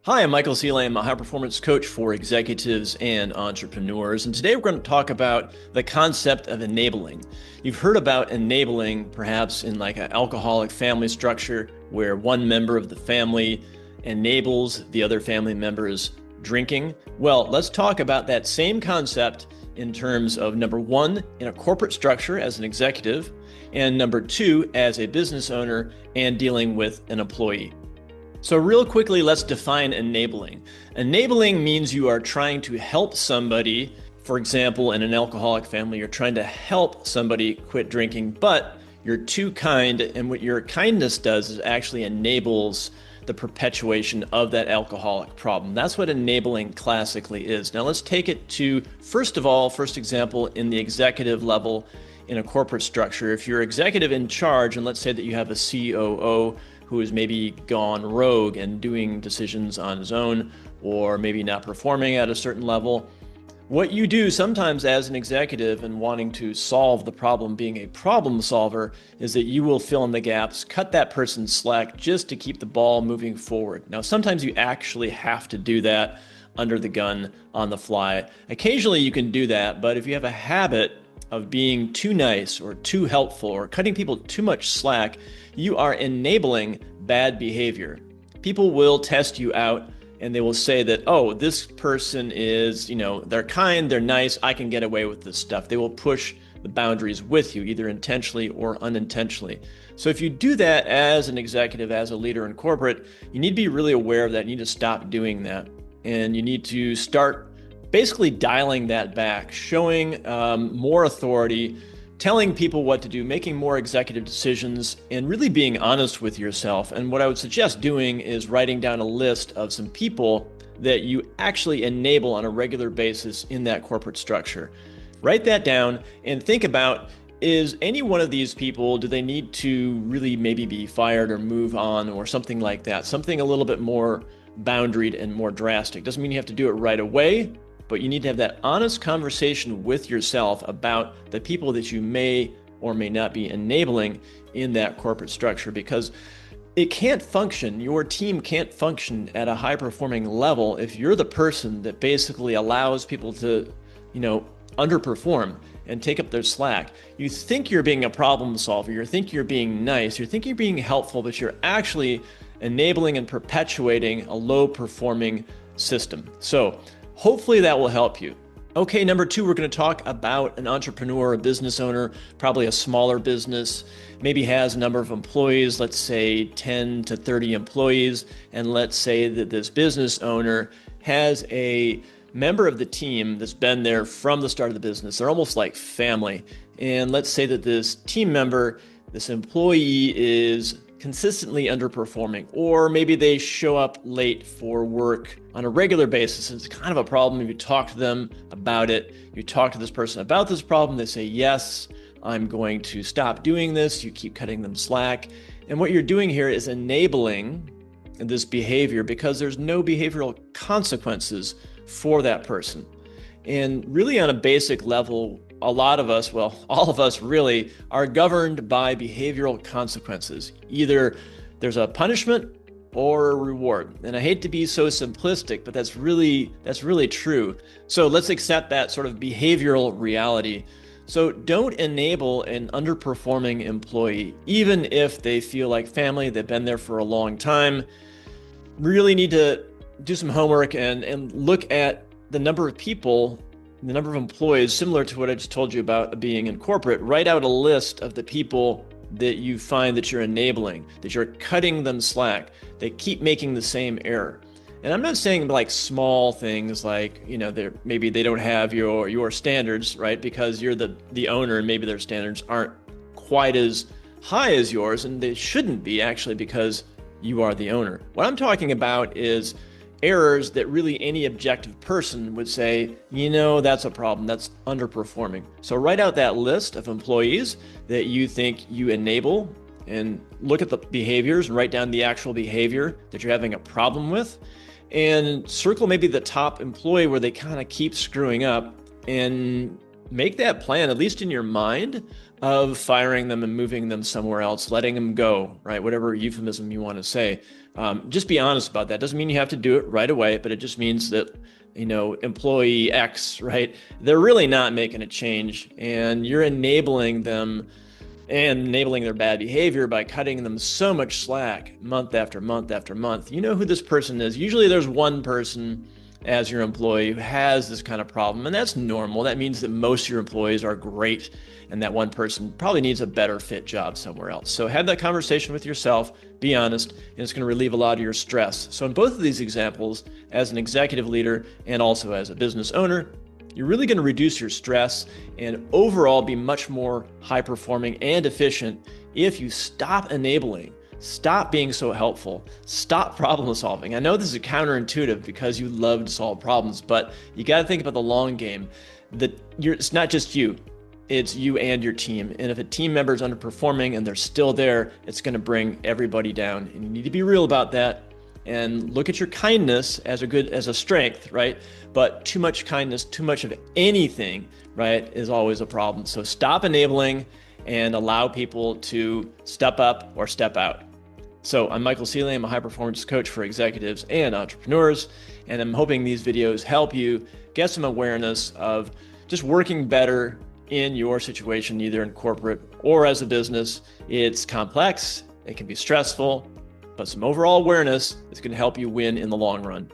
Hi, I'm Michael Ceely. I'm a high performance coach for executives and entrepreneurs. And today we're going to talk about the concept of enabling. You've heard about enabling perhaps in like an alcoholic family structure where one member of the family enables the other family members drinking. Well, let's talk about that same concept in terms of number one, in a corporate structure as an executive, and number two, as a business owner and dealing with an employee. So real quickly, let's define enabling. Enabling means you are trying to help somebody. For example, in an alcoholic family, you're trying to help somebody quit drinking, but you're too kind. And what your kindness does is actually enables the perpetuation of that alcoholic problem. That's what enabling classically is. Now let's take it to, first example, in the executive level in a corporate structure. If you're executive in charge, and let's say that you have a COO who has maybe gone rogue and doing decisions on his own, or maybe not performing at a certain level. What you do sometimes as an executive and wanting to solve the problem, being a problem solver, is that you will fill in the gaps, cut that person's slack just to keep the ball moving forward. Now, sometimes you actually have to do that under the gun on the fly. Occasionally you can do that, but if you have a habit of being too nice or too helpful or cutting people too much slack, you are enabling bad behavior. People will test you out and they will say that, oh, this person is, they're kind, they're nice, I can get away with this stuff. They will push the boundaries with you, either intentionally or unintentionally. So if you do that as an executive, as a leader in corporate, you need to be really aware of that. You need to stop doing that. And you need to start basically dialing that back, showing more authority, telling people what to do, making more executive decisions, and really being honest with yourself. And what I would suggest doing is writing down a list of some people that you actually enable on a regular basis in that corporate structure. Write that down and think about, is any one of these people, do they need to really maybe be fired or move on or something like that? Something a little bit more boundaried and more drastic. Doesn't mean you have to do it right away, but you need to have that honest conversation with yourself about the people that you may or may not be enabling in that corporate structure, because it can't function. Your team can't function at a high performing level if you're the person that basically allows people to, underperform and take up their slack. You think you're being a problem solver, you think you're being nice, you think you're being helpful, but you're actually enabling and perpetuating a low performing system. So hopefully that will help you. Okay, number two, we're going to talk about an entrepreneur, a business owner, probably a smaller business, maybe has a number of employees, let's say 10 to 30 employees. And let's say that this business owner has a member of the team that's been there from the start of the business. They're almost like family. And let's say that this team member, this employee, is consistently underperforming, or maybe they show up late for work on a regular basis. It's kind of a problem. If you talk to them about it, you talk to this person about this problem, they say, yes, I'm going to stop doing this. You keep cutting them slack. And what you're doing here is enabling this behavior because there's no behavioral consequences for that person. And really on a basic level, a lot of us, well, all of us really, are governed by behavioral consequences. Either there's a punishment or a reward. And I hate to be so simplistic, but that's really true. So let's accept that sort of behavioral reality. So don't enable an underperforming employee, even if they feel like family, they've been there for a long time. Really need to do some homework and look at the number of people, the number of employees, similar to what I just told you about being in corporate. Write out a list of the people that you find that you're enabling, that you're cutting them slack, they keep making the same error. And I'm not saying like small things like, maybe they don't have your standards, right? Because you're the owner and maybe their standards aren't quite as high as yours, and they shouldn't be actually because you are the owner. What I'm talking about is errors that really any objective person would say, that's a problem, that's underperforming. So write out that list of employees that you think you enable and look at the behaviors and write down the actual behavior that you're having a problem with, and circle maybe the top employee where they kind of keep screwing up, and make that plan, at least in your mind, of firing them and moving them somewhere else, letting them go, right? Whatever euphemism you want to say. Just be honest about that. Doesn't mean you have to do it right away, but it just means that, employee X, right? They're really not making a change, and you're enabling them and enabling their bad behavior by cutting them so much slack month after month after month. You know who this person is. Usually there's one person as your employee who has this kind of problem, and that's normal. That means that most of your employees are great, and that one person probably needs a better fit job somewhere else. So have that conversation with yourself, be honest, and it's going to relieve a lot of your stress. So in both of these examples, as an executive leader and also as a business owner, you're really going to reduce your stress and overall be much more high performing and efficient if you stop enabling, stop being so helpful, stop problem solving. I know this is counterintuitive because you love to solve problems, but you got to think about the long game. It's not just you, it's you and your team. And if a team member is underperforming and they're still there, it's going to bring everybody down. And you need to be real about that and look at your kindness as a strength, right? But too much kindness, too much of anything, right, is always a problem. So stop enabling and allow people to step up or step out. So I'm Michael Ceely. I'm a high performance coach for executives and entrepreneurs, and I'm hoping these videos help you get some awareness of just working better in your situation, either in corporate or as a business. It's complex, it can be stressful, but some overall awareness is going to help you win in the long run.